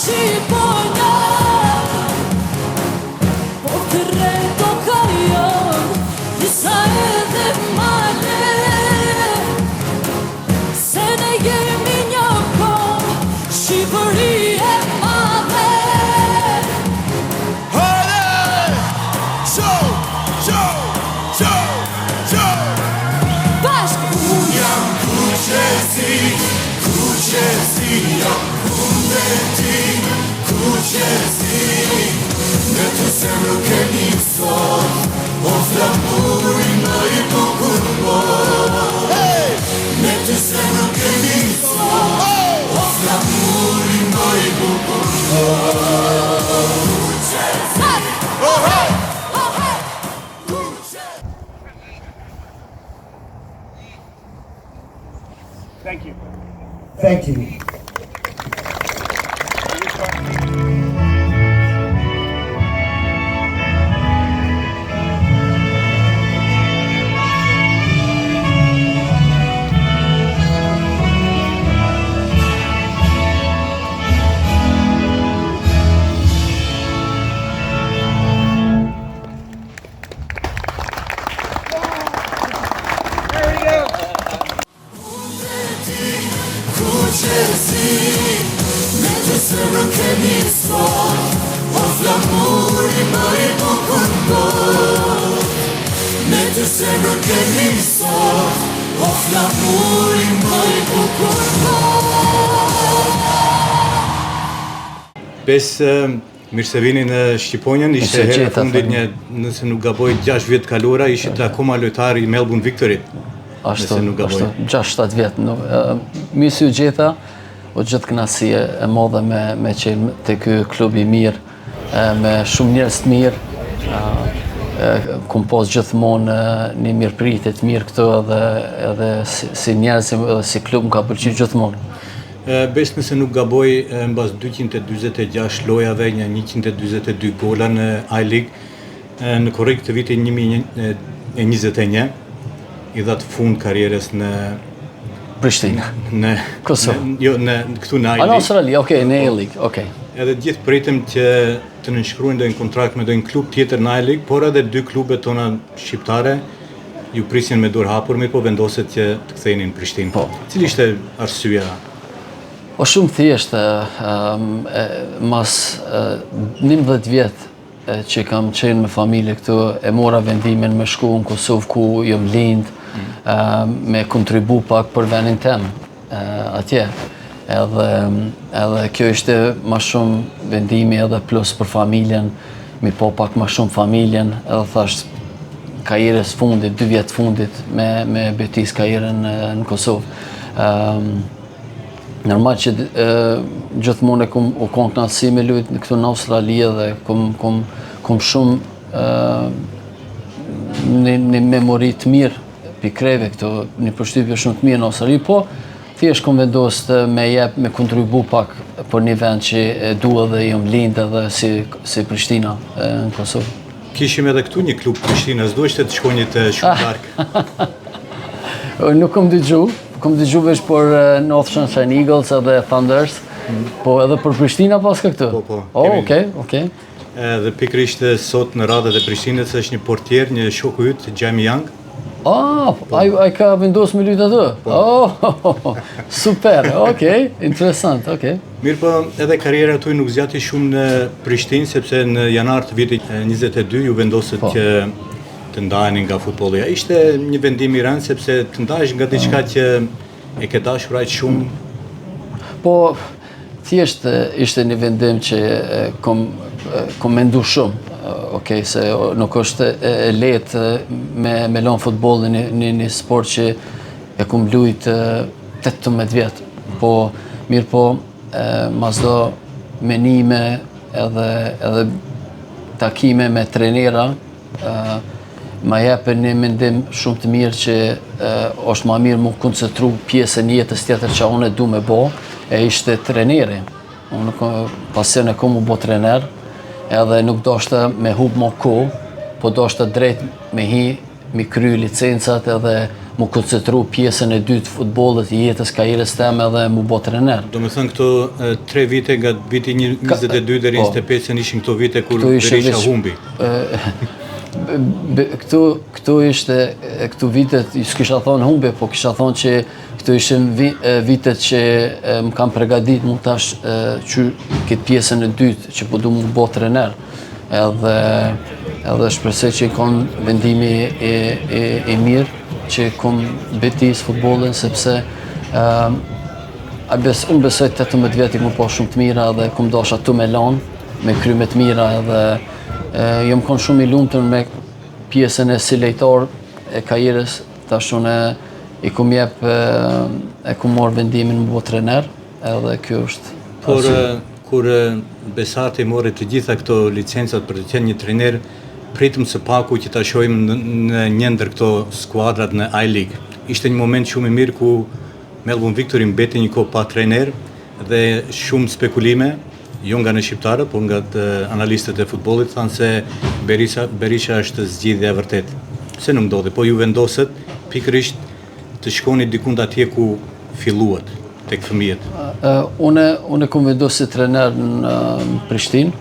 Shqiponja, po të rejto ka jon, disa edhe male, se ne jemi një kom, Shqipëri e madhe. Hajde! Show! Bashkë! Unë jam kuqesi, jam kundeti, kuqesi. Ne të se më kemi sot, o flamuri më i bukur mot. Ne të se më kemi sot, o flamuri më i bukur mot. Thank you. Thank you. Ne të se më kemi sot, o flamuri më i bukur mot. Ne të se më kemi sot, o flamuri më i bukur mot. Mirë se vini në Shqiponjën, ishte herë fundit një, nëse nuk gaboj 6 vjet kaluara, ishit akoma lojtar i Melbourne Victorit. Ashtu, 6-7 vjetë. Mi si u gjitha, o gjithë kënaqësi e madhe me qenë të ky klubi mirë, me shumë njerëz të mirë, kum pas gjithmonë një mirëpritje të mirë këtu edhe si njerëz edhe si klub më ka pëlqyer gjithmonë. Bes nëse nuk gaboj, mbas 246 lojave, një 142 gola në I-League, në korrekt të vitin 2021, i dhatë fund karierës në Prishtinë. Në Kosovë. Jo, këtu në I-League. Në Australi, okej, në I-League, okej. Edhe gjithë pritëm që të nënshkruajnë ndonjë kontrakt me ndonjë klub tjetër në I-League, por edhe 2 klubet tona shqiptare ju prisnin me dorë hapur, mirë po vendoset që të kthehenin në Prishtinë. Po. Cili ishte arsyeja? O shumë thjeshtë, mas 11 vjetë që kam qenë me familje këtu, e mora vendimin me shku në Kosovë ku jom lind, me kontribu pak për venin tem atje. Edhe kjo ishte ma shumë vendimi edhe plus për familjen, mi po pak ma shumë familjen, edhe thash karierës fundit, 2 vjetë fundit me betis karierën në Kosovë. Normal që gjithmonë u kom kënaqësi me lujt në këtu në Australi dhe kom shumë një memori të mirë pikreve këtu, një përshtypje shumë të mirë në Australi, po thjesht kom vendosë me kontribu pak për një vend që dua dhe jom lind edhe si Prishtina në Kosovë. Kishim edhe këtu një klub Prishtina, s'do ishte të shkonjit shumë darkë? Nuk kom dëgju veç për North Sunshine Eagles edhe Thunders, po edhe për Prishtina paska këtu? Po. Okej. Dhe pikërisht sot në radhët e Prishtinës është një portier, një shoku yt, Jamie Young. Ai ka vendosur me lyt atë? Super, okej, interesant, okej. Mirë po, edhe karriera tuaj nuk zgjati shumë në Prishtinë, sepse në janar të vitit 22 ju vendosët që të ndaheni nga futbolli. Ishte një vendim i rëndë sepse të ndahesh nga diçka që e ke dashur aq shumë. Po, thjesht ishte një vendim që kom mendu shumë, okej, se nuk është e lehtë me lënë futbollin një sport që e kom lujt 18 vjet. Po, mirë po, masdo menime edhe takime me trenera, ma jepen një mendim shumë të mirë që është ma mirë mu koncentru pjesën jetës tjetër që unë du me bo, e ishte treneri. Unë pasion e kom u bo trener, edhe nuk do shta me hub mo ko, po do shta drejt me hi, mi kry licencat edhe mu koncentru pjesën e dytë futbollit, jetës, karrierës teme dhe mu bë trener. Do me thënë këto 3 vite nga viti 22 deri 25 ishin këto vite kur Këtu ishte Berisha veç- humbi. Këtu ishte, këtu vitet, s'kisha thonë humbe, po kisha thonë që këtu ishin vitet që më kam përgadit mu tash që këtë pjesën e dytë që po du mu bë trener. Edhe shpresoj që konë vendimi i mirë që kom betis futbolin, sepse unë besoj 18 vjet i kom po shumë të mira dhe kom dasha tu me lanë, me kryme të mira edhe jom konë shumë i lumtur me pjesën e si lejtar e karrierës, tash unë i kom kom marrë vendimin më bë trener, edhe kjo është. Por kur Besati mori të gjitha këto licencat për të qenë një trener, pritëm së paku që ta shohim në një ndër këto skuadrat në I-League. Ishte një moment shumë i mirë ku Melbourne Victory mbeti një kohë pa trener dhe shumë spekulime, jo nga në shqiptarë, por nga të analistët e futbollit thanë se Berisha është zgjidhja e vërtet. Pse nuk ndodhi, po ju vendosët pikërisht të shkoni dikund atje ku filluat tek fëmijët. Unë kom vendosur si trener në Prishtinë,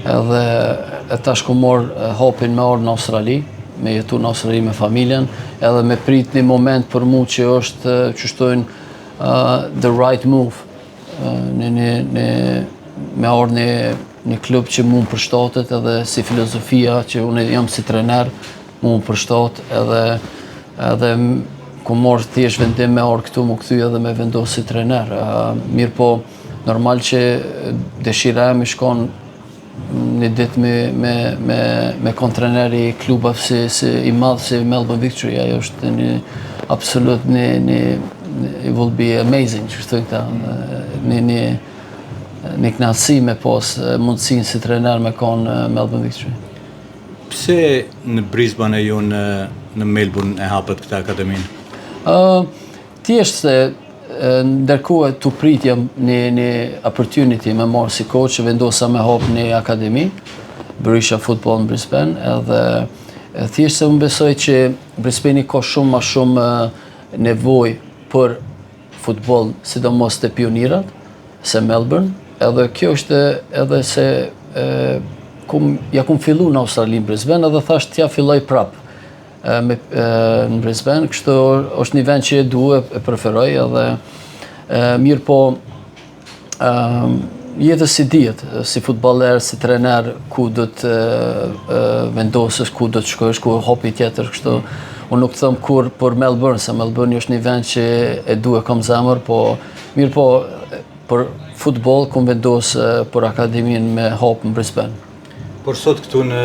edhe tash kom marrë hapin me orë në Australi, me jetu në Australi me familjen, edhe me prit një moment për mu që është, që shtojnë, the right move, me orë një klub që mu më përshtatet edhe si filozofia që unë jam si trener, mu më përshtat edhe ku morë thjesht vendim me orë këtu, mu këthy edhe me vendosë si trener. Mirë po, normal që dëshira e mi shkon një ditë me kontreneri i klubave si i madh si Melbourne Victory, ajo është absolut it will be amazing, që thënë këta, një knatësi me pas mundësinë si trener me konë Melbourne Victory. Pse në Brisbane e jo në Melbourne e hapët këta akademinë? Thjesht se ndërkohë të pritja një opportunity me marë si coach, vendosa me hap një akademi, Berisha Football në Brisbane, edhe thjesht se unë besoj që Brisbane ka shumë ma shumë nevoj për futbol, sidomos të pionirat, se Melbourne, edhe kjo është edhe se ja kum fillu në Australi në Brisbane, edhe thasht t'ja filloj prap në Brisbane, kështu është një vend që e preferoj edhe mirë po jetës si dihet, si futboller, si trener, ku do të vendosësh, ku do të shkojsh, ku hopi tjetër, kështu. Unë nuk thëm kur për Melbourne, se Melbourne është një vend që e kam zemër, po mirë po për futbol kom vendos për akademin me hap në Brisbane. Por sot këtu në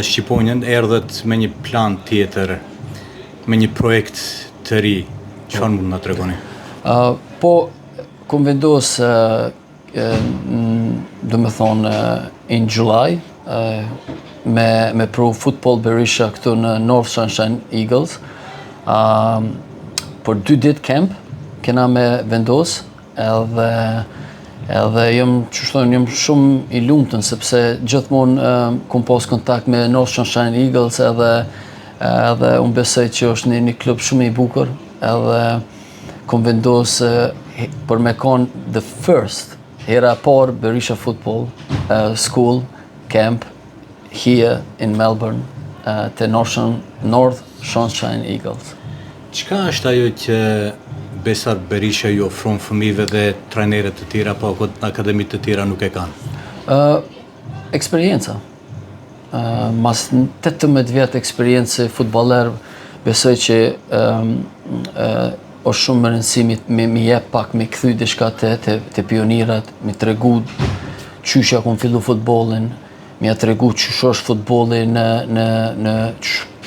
Shqiponjën erdhët me një plan tjetër, me një projekt të ri. Çfarë mund na tregoni? Po, kom vendos, do me thonë, in July, me pru Football Berisha këtu në North Sunshine Eagles. Por 2 ditë camp, kena me vendos, edhe jam shumë i lumtën, sepse gjithmonë kom pas kontakt me North Sunshine Eagles, edhe unë besoj që është një klub shumë i bukur, edhe kom vendos për me konë the first, hera par Berisha Football School Camp here in Melbourne, të North Sunshine Eagles. Çka është ajo që Besat Berisha ju ofron fëmijëve dhe trajnerët të tjera, po akademitë të tjera nuk e kanë? Eksperjenca. Mas 18 vjetë eksperiencë futboller, besoj që është shumë më rëndësi mi jep pak, mi kthy diçka te pionirat, mi tregu qysh ja kom fillu futbollin, mi ja tregu qysh është futbolli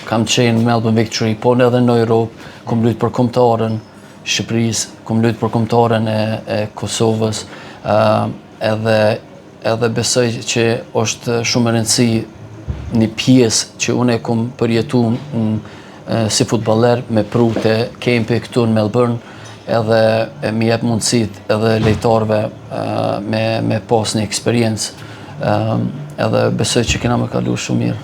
kam qenë në Melbourne Victory, po edhe në Europë, kom luajtur për kombëtarën Shqipërisë, kom luajtur për kombëtarën e Kosovës, edhe besoj që është shumë e rëndësi një pjesë që unë e kom përjetu si futboller me pru të kempi këtu në Melbourne, edhe mi jep mundësit edhe lejtarve me pas një eksperiencë, edhe besoj që kena me kalu shumë mirë.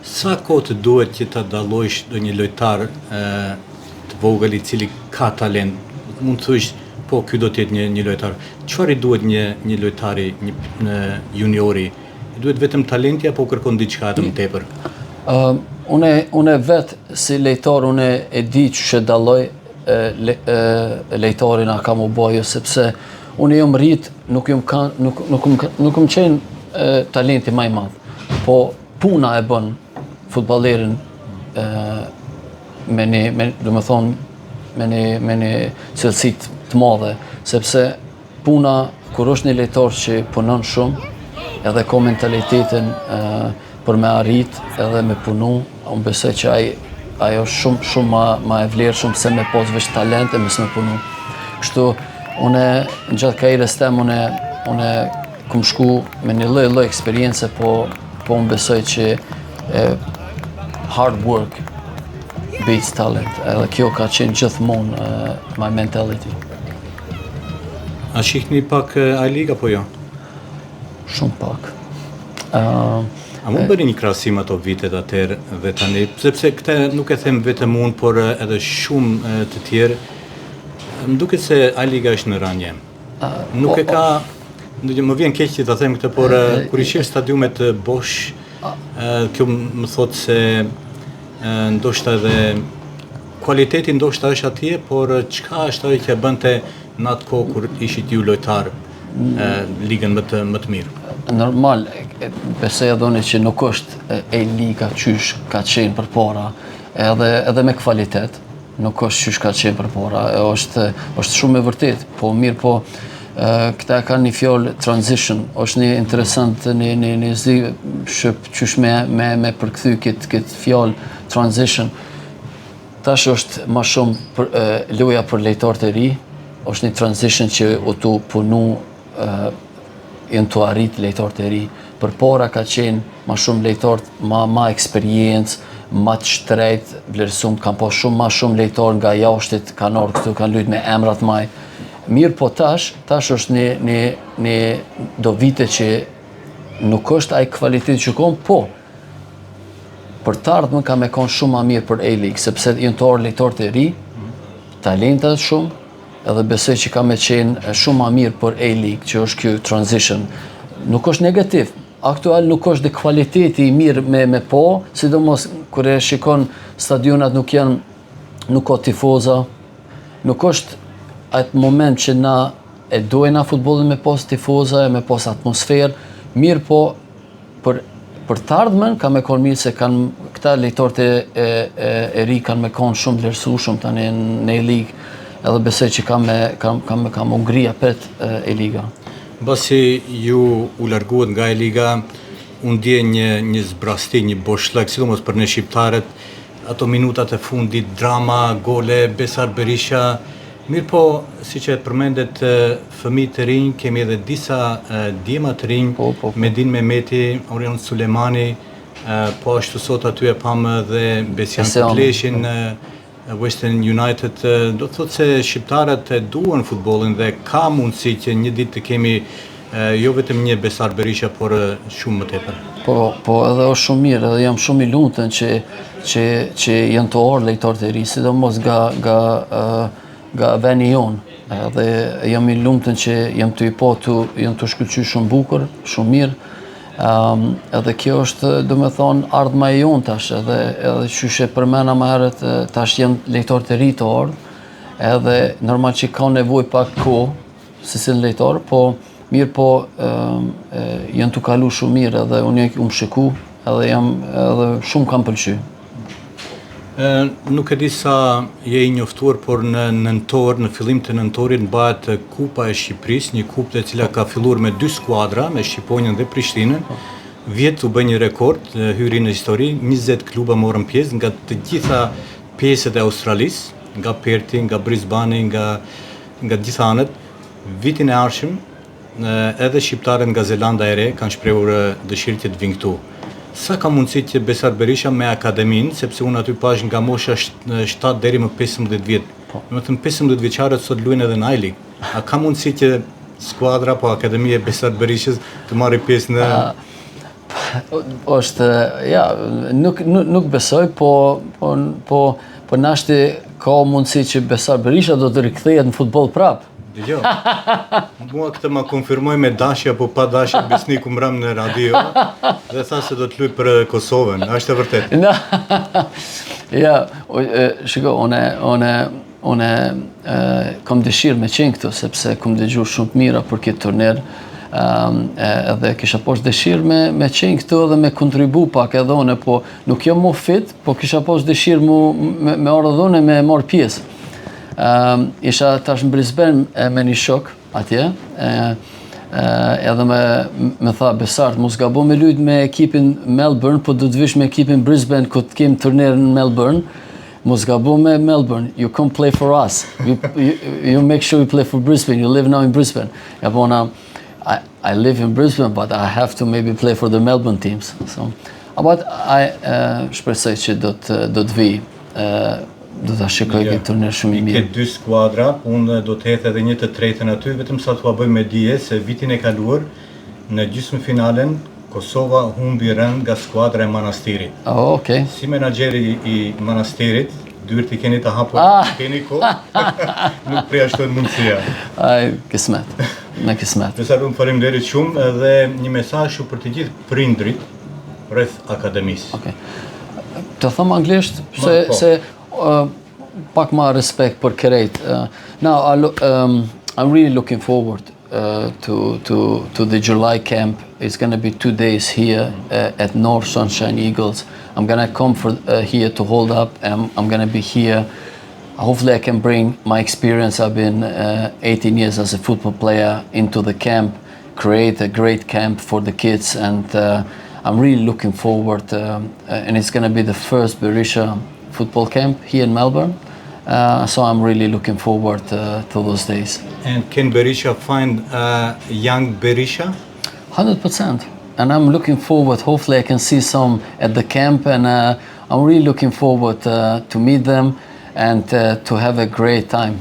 Sa kohë të duhet që ta dallojsh do një lojtar të vogël i cili ka talent? Mund të thush, po ky do të jetë një lojtar. Çfarë i duhet një lojtari, një juniori? I duhet vetëm talenti apo kërkon diçka më tepër? Unë vetë si lejtar, unë e di që dalloj lejtarin a kam u bojo, sepse unë jam rrit, nuk më qenë talenti më i madh, po puna e bën futbollerin me një cilësi të madhe, sepse puna kur është një lejtar që punon shumë, edhe ka mentalitetin për me arrit edhe me punu, unë besoj që ajo shumë ma e vlerëshëm se me pas veç talent e mes me punu. Kështu, une në gjatë karrierës tem, une kum shku me një lloj eksperience, po unë besoj që hard work beats talent, edhe kjo ka qenë gjithmonë my mentality. A shihni pak A-Liga apo jo? Shumë pak. A mund bëni një krahasim ato vitet atëherë dhe tani, sepse këtë nuk e them vetëm unë, por edhe shumë të tjerë, më duket se A-Liga është në rënje. Nuk e ka, më vjen keq që ta them këtë, por kur i shih stadiumet bosh, kjo më thotë se ndoshta edhe kualiteti ndoshta është atje, por çka është ajo që bënte në atë kohë kur ishit ju lojtar ligën më të mirë? Normal, besoj edhe unë që nuk është A-Liga qysh ka qenë përpara, edhe me kvalitet, nuk është qysh ka qenë përpara, është shumë e vërtet, po mirë po, këta ka një fjallë transition, është një interesant, një zi shëp qysh me përkthy këtë fjallë transition. Tash është ma shumë loja për lejtarët e ri, është një transition që u tu punu jenë të arrit lejtarët e ri. Përpara ka qenë ma shumë lejtarët ma eksperiencë, ma të shtrejt, vlerësum, kam po ma shumë lejtarë nga jashtit, kanë orë këtu, kanë lujt me emrat maj. Mirë po tash është një do vite që nuk është ai kvalitet që kom, po për të ardhmen ka me konë shumë ma mirë për A-League, sepse jenë të orë lejtarët e ri, talentet shumë, edhe besoj që ka me qenë shumë ma mirë për A-League, që është kjo transition. Nuk është negativ, aktual nuk është dhe kvaliteti i mirë me po, sidomos kër e shikon stadionat nuk ka tifoza, nuk është atë moment që na e dojna futbolin me pas tifoza, me pas atmosferë, mirë po për të ardhmen ka me konë mirë se këta lejtarët e ri kanë me konë shumë vlerësueshëm tani në A-League, edhe besoj që ka me ngri apet A-Liga. Basi ju u larguat nga A-Liga, unë dje një zbrasti, një boshllëk, sidomos për ne shqiptarët, ato minutat e fundit, drama, gole, Besar Berisha. Mirë po, si që përmendet fëmijë të rinj, kemi edhe disa djema të rinj, Medin Mehmeti, Aurelian Sulemani, po ashtu sot aty e pamë dhe Besian Kutleshin, Western United. Do të thotë se shqiptarët e duan futbollin dhe ka mundësi që një ditë të kemi jo vetëm një Besar Berisha, por shumë më tepër. Po edhe është shumë mirë, edhe jam shumë i lumtur që janë të orë lejtarët e ri, sidomos nga veni jonë, dhe jam i lumtur që jam të i po janë të shkëlqyer shumë bukur, shumë mirë, edhe kjo është, do me thonë, ardhma e jonë tash, edhe qysh e përmena më herët, tash janë lejtarët e ri të ardhë, edhe normal që ka nevojë pak kohë, si në lejtarë, po mirë po janë të kalu shumë mirë, edhe unë jam shiku, edhe shumë kam pëlqyer. Nuk e di sa je i njoftuar, por në nëntor, në fillim të nëntorit bëhet Kupa e Shqipërisë, një kupë e cila ka filluar me 2 skuadra, me Shqiponjën dhe Prishtinën. Vjet u bë një rekord, hyri në histori, 20 kluba morën pjesë nga të gjitha pjesët e Australisë, nga Perthi, nga Brisbane, nga gjitha anët. Vitin e ardhshëm, edhe shqiptarët nga Zelanda e Re kanë shprehur dëshirë që të vinë këtu. Sa ka mundësi që Besar Berisha me akademinë, sepse unë aty pash nga mosha 7 deri më 15 vjet. Do të thënë 15 vjeçarët sot luajnë edhe në A-League. A ka mundësi që skuadra apo akademia e Besar Berishës të marrë pjesë në është, ja, nuk besoj, po nashti ka mundësi që Besar Berisha do të rikthehet në futboll prap. Jo. Mua këtë ma konfirmoj me dashja, po pa dashja Besniku mram në radio dhe tha se do të luaj për Kosovën. A është e vërtet? Ja, shiko, une kam dëshirë me qenë këtu, sepse kam dëgju shumë të mira për këtë turner, edhe kisha posh dëshirë me qenë këtu edhe me kontribu pak edhe une, po nuk jam më fit, po kisha posh dëshirë me orë edhe une me marrë pjesë. Isha tash në Brisbane me një shok atje, edhe me tha Besart, mos gabo me lujt me ekipin Melbourne, po du të vish me ekipin Brisbane ku të kem turner në Melbourne. Mos gabo me Melbourne, you come play for us. You make sure you play for Brisbane. You live now in Brisbane. Ja bona, I live in Brisbane, but I have to maybe play for the Melbourne teams. So, but I shpresoj që do të vi. Do ta shikoj këtë turner shumë i mirë. Ke 2 skuadra, unë do të hedh edhe një të tretën aty, vetëm sa t'ua bëj me dije se vitin e kaluar në gjysmëfinalen Kosova humbi rënd nga skuadra e Manastirit. Oh, okay. Si menaxheri i Manastirit, dyert i keni të hapur, keni kohë, nuk përjashtohet mundësia. Ai, kismet, me kismet. Besar, unë faleminderit shumë edhe një mesazh për të gjithë prindrit rreth akademisë. Okay. Të them anglisht se pak ma respect për krejt. Now, I'm really looking forward to the July camp. It's going to be 2 days here at North Sunshine Eagles. I'm going to come here to hold up. I'm going to be here. Hopefully I can bring my experience. I've been 18 years as a football player into the camp, create a great camp for the kids, and I'm really looking forward. And it's going to be the first Berisha football camp here in Melbourne. So I'm really looking forward to those days. And can Berisha find young Berisha? 100%. And I'm looking forward, hopefully I can see some at the camp, and I'm really looking forward to meet them and to have a great time.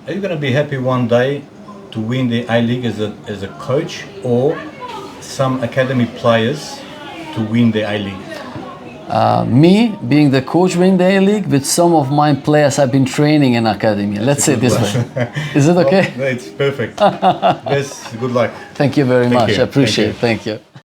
Are you going to be happy one day to win the A-League as a coach, or some academy players to win the A-League? Me being the coach winning the A-League, with some of my players I've been training in academy. Let's say it this way. Is it okay? Oh, it's perfect. Best, good luck. Thank you very much. you. I appreciate it. Thank you.